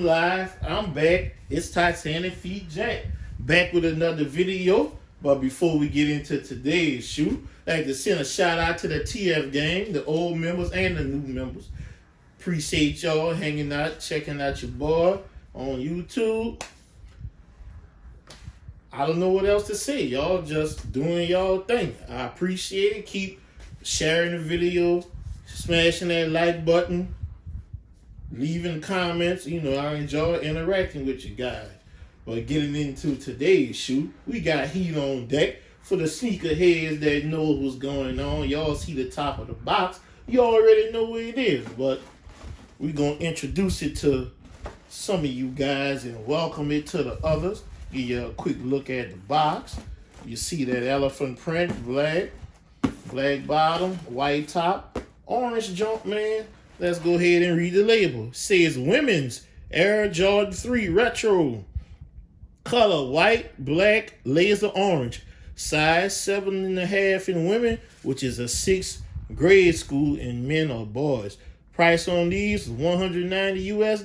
live. I'm back. It's TitanicFeetJack back with another video. But before we get into today's shoe, I'd like to send a shout out to the TF gang, the old members and the new members. Appreciate y'all hanging out, checking out your boy on YouTube. I don't know what else to say. Y'all just doing y'all thing. I appreciate it. Keep sharing the video, smashing that like button, leaving comments. You know, I enjoy interacting with you guys. But getting into today's shoe, we got heat on deck. For the sneaker heads that know what's going on, y'all see the top of the box. You already know what it is. But we're going to introduce it to some of you guys and welcome it to the others. Give you a quick look at the box. You see that elephant print, black bottom, white top, orange Jumpman. Let's go ahead and read the label. It says women's Air Jordan 3 Retro. Color white, black, laser orange. Size 7.5 in women, which is a 6th grade school in men or boys. Price on these is $190 US.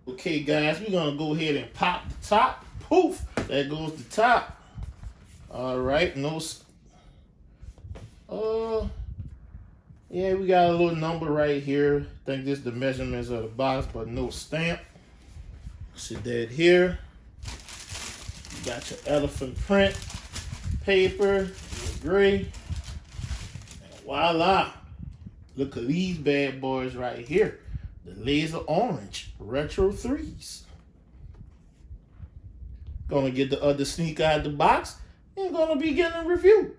Okay, guys, we're gonna go ahead and pop the top. Poof! There goes the top. All right, yeah, we got a little number right here. I think this is the measurements of the box, but no stamp. See that here. You got your elephant print paper, your gray, and voila! Look at these bad boys right here. The laser orange retro 3s. Gonna get the other sneaker out of the box and gonna be getting a review.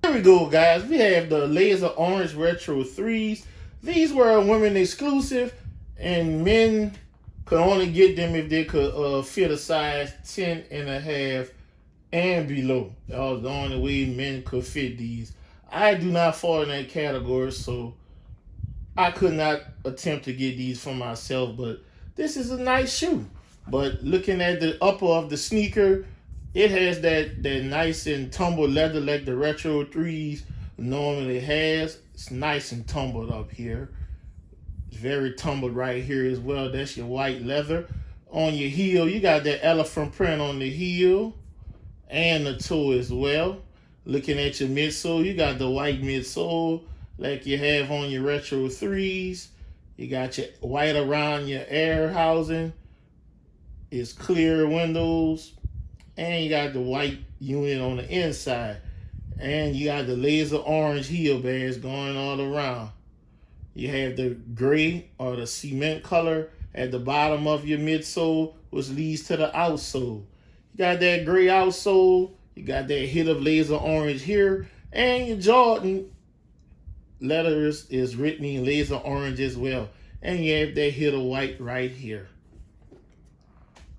Here we go, guys. We have the laser orange retro 3s. These were women exclusive, and men could only get them if they could fit a size 10.5 and below. That was the only way men could fit these. I do not fall in that category, so I could not attempt to get these for myself, but this is a nice shoe. But looking at the upper of the sneaker, it has that nice and tumbled leather like the retro 3s normally has. It's nice and tumbled up here. It's very tumbled right here as well. That's your white leather. On your heel, you got that elephant print on the heel and the toe as well. Looking at your midsole, you got the white midsole like you have on your retro 3s. You got your white around your air housing. It's clear windows. And you got the white unit on the inside. And you got the laser orange heel bands going all around. You have the gray or the cement color at the bottom of your midsole, which leads to the outsole. You got that gray outsole. You got that hit of laser orange here. And your Jordan letters is written in laser orange as well. And you have that hit of white right here.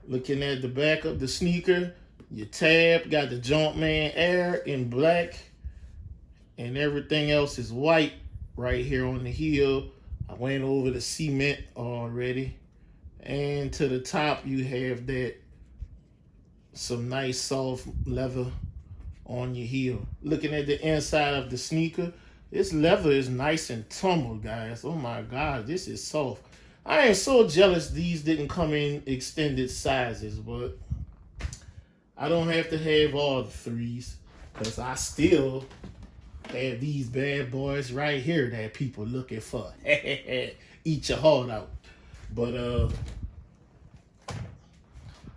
Looking at the back of the sneaker, your tab got the Jumpman Air in black. And everything else is white right here on the heel. I went over the cement already. And to the top, you have that some nice soft leather on your heel. Looking at the inside of the sneaker, this leather is nice and tumbled, guys. Oh my God, this is soft. I am so jealous these didn't come in extended sizes, but I don't have to have all the 3s because I still have these bad boys right here that people looking for. Eat your heart out. But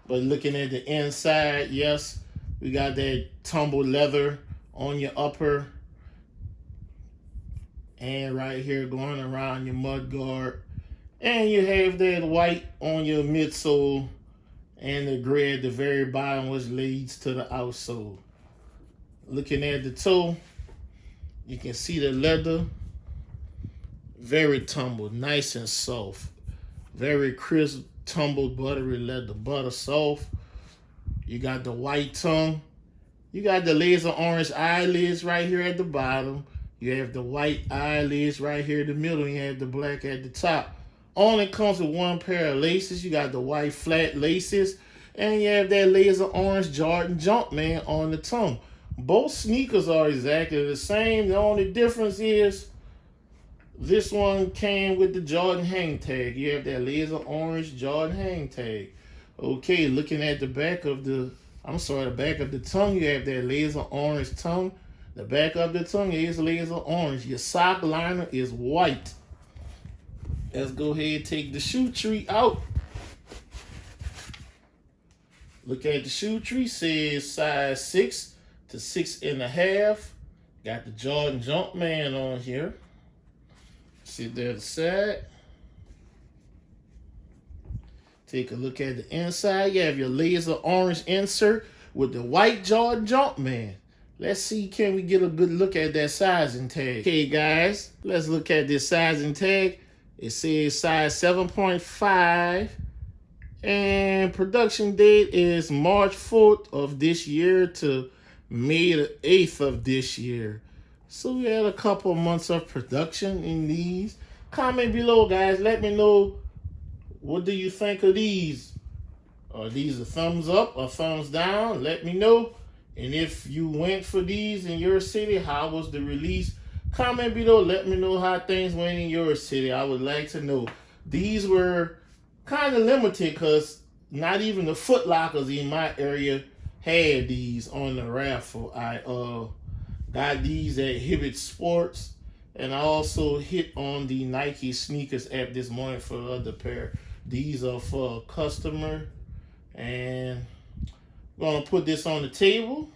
looking at the inside, yes, we got that tumbled leather on your upper. And right here going around your mud guard. And you have that white on your midsole and the gray at the very bottom, which leads to the outsole. Looking at the toe, you can see the leather. Very tumbled, nice and soft. Very crisp, tumbled, buttery leather, butter soft. You got the white tongue. You got the laser orange eyelids right here at the bottom. You have the white eyelids right here in the middle, and you have the black at the top. Only comes with one pair of laces. You got the white flat laces, and you have that laser orange Jordan Jumpman on the tongue. Both sneakers are exactly the same. The only difference is This one came with the Jordan hang tag. You have that laser orange Jordan hang tag. Okay, looking at the back of the, the back of the tongue, you have that laser orange tongue. The back of the tongue is laser orange. Your sock liner is white. Let's go ahead and take the shoe tree out. Look at the shoe tree, says size 6 to 6.5. Got the Jordan Jumpman on here. Sit there to the side. Take a look at the inside. You have your laser orange insert with the white Jordan Jumpman. Let's see, can we get a good look at that sizing tag? Okay, guys, let's look at this sizing tag. It says size 7.5. And production date is March 4th of this year to May the 8th of this year. So we had a couple months of production in these. Comment below, guys. Let me know, what do you think of these? Are these a thumbs up or thumbs down? Let me know. And if you went for these in your city, how was the release? Comment below. Let me know how things went in your city. I would like to know. These were kind of limited because not even the Foot Lockers in my area had these on the raffle. I got these at Hibbett Sports, and I also hit on the Nike sneakers app this morning for the other pair. These are for a customer, and I'm gonna put this on the table.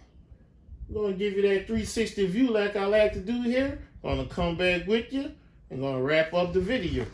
I'm gonna give you that 360 view like I like to do here. I'm gonna come back with you and gonna wrap up the video.